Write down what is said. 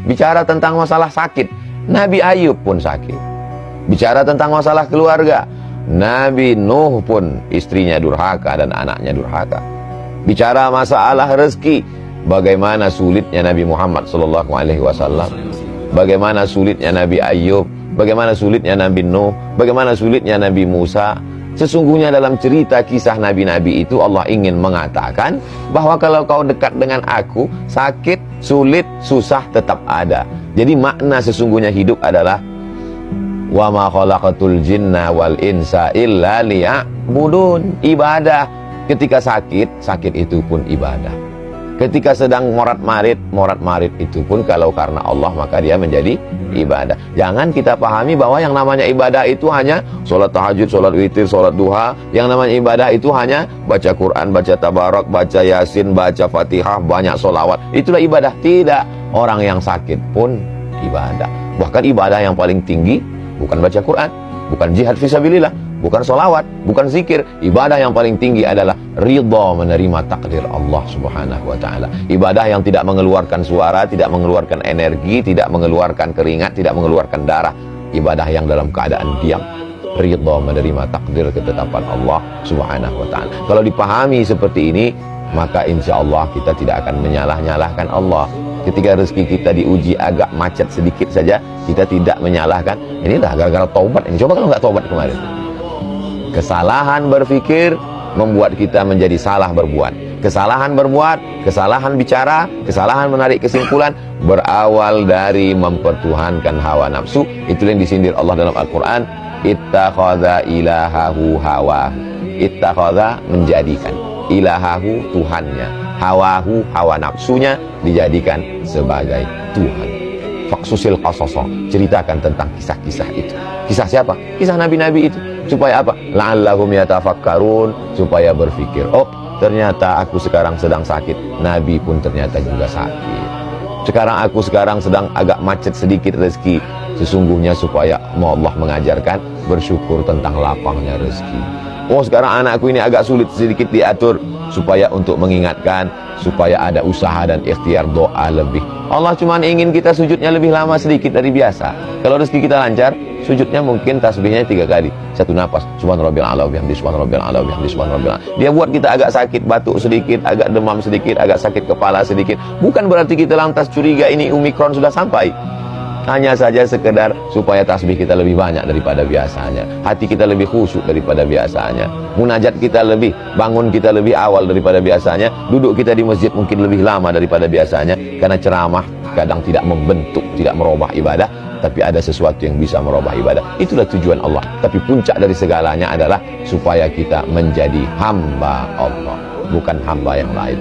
Bicara tentang masalah sakit, Nabi Ayub pun sakit. Bicara tentang masalah keluarga, Nabi Nuh pun istrinya durhaka dan anaknya durhaka. Bicara masalah rezeki, bagaimana sulitnya Nabi Muhammad SAW, bagaimana sulitnya Nabi Ayub, bagaimana sulitnya Nabi Nuh, bagaimana sulitnya Nabi Musa. Sesungguhnya dalam cerita kisah nabi-nabi itu Allah ingin mengatakan bahwa kalau kau dekat dengan aku, sakit, sulit, susah tetap ada. Jadi makna sesungguhnya hidup adalah wa ma khalaqatul jinna wal insa illa liya'budun. Ibadah. Ketika sakit, sakit itu pun ibadah. Ketika sedang morat-marit itu pun kalau karena Allah maka dia menjadi ibadah. Jangan kita pahami bahwa yang namanya ibadah itu hanya sholat tahajud, sholat witir, sholat duha. Yang namanya ibadah itu hanya baca Quran, baca tabarak, baca yasin, baca fatihah, banyak sholawat. Itulah ibadah. Tidak. Orang yang sakit pun ibadah. Bahkan ibadah yang paling tinggi bukan baca Quran, bukan jihad fisabilillah, bukan sholawat, bukan zikir. Ibadah yang paling tinggi adalah ridha menerima takdir Allah subhanahu wa ta'ala. Ibadah yang tidak mengeluarkan suara, tidak mengeluarkan energi, tidak mengeluarkan keringat, tidak mengeluarkan darah. Ibadah yang dalam keadaan diam, ridha menerima takdir ketetapan Allah subhanahu wa ta'ala. Kalau dipahami seperti ini, maka insya Allah kita tidak akan menyalah-nyalahkan Allah. Ketika rezeki kita diuji agak macet sedikit saja, kita tidak menyalahkan, inilah gara-gara taubat. Coba kalau nggak taubat kemarin. Kesalahan berpikir membuat kita menjadi salah berbuat. Kesalahan berbuat, kesalahan bicara, kesalahan menarik kesimpulan berawal dari mempertuhankan hawa nafsu. Itulah yang disindir Allah dalam Al-Quran. Ittakhadha ilahahu hawa. Ittakhadha menjadikan. Ilahahu Tuhannya. Hawahu hawa nafsunya dijadikan sebagai Tuhan. Faksusil qasaso, ceritakan tentang kisah-kisah itu. Kisah siapa? Kisah nabi-nabi itu. Supaya apa? La'allahum yatafakkarun, supaya berpikir, oh ternyata aku sekarang sedang sakit, Nabi pun ternyata juga sakit. Sekarang aku sedang agak macet sedikit rezeki, sesungguhnya supaya Allah mengajarkan bersyukur tentang lapangnya rezeki. Oh sekarang anakku ini agak sulit sedikit diatur, supaya untuk mengingatkan, supaya ada usaha dan ikhtiar doa lebih. Allah cuma ingin kita sujudnya lebih lama sedikit dari biasa. Kalau rezeki kita lancar, sujudnya mungkin tasbihnya 3 kali, 1 napas, subhanarabbil a'la bihamdi, subhanarabbil a'la bihamdi, subhanarabbil a'la. Dia buat kita agak sakit, batuk sedikit, agak demam sedikit, agak sakit kepala sedikit. Bukan berarti kita lantas curiga ini Omikron sudah sampai. Hanya saja sekedar supaya tasbih kita lebih banyak daripada biasanya, hati kita lebih khusyuk daripada biasanya, munajat kita lebih, bangun kita lebih awal daripada biasanya, duduk kita di masjid mungkin lebih lama daripada biasanya. Karena ceramah kadang tidak membentuk, tidak merubah ibadah, tapi ada sesuatu yang bisa merubah ibadah. Itulah tujuan Allah. Tapi puncak dari segalanya adalah supaya kita menjadi hamba Allah, bukan hamba yang lain.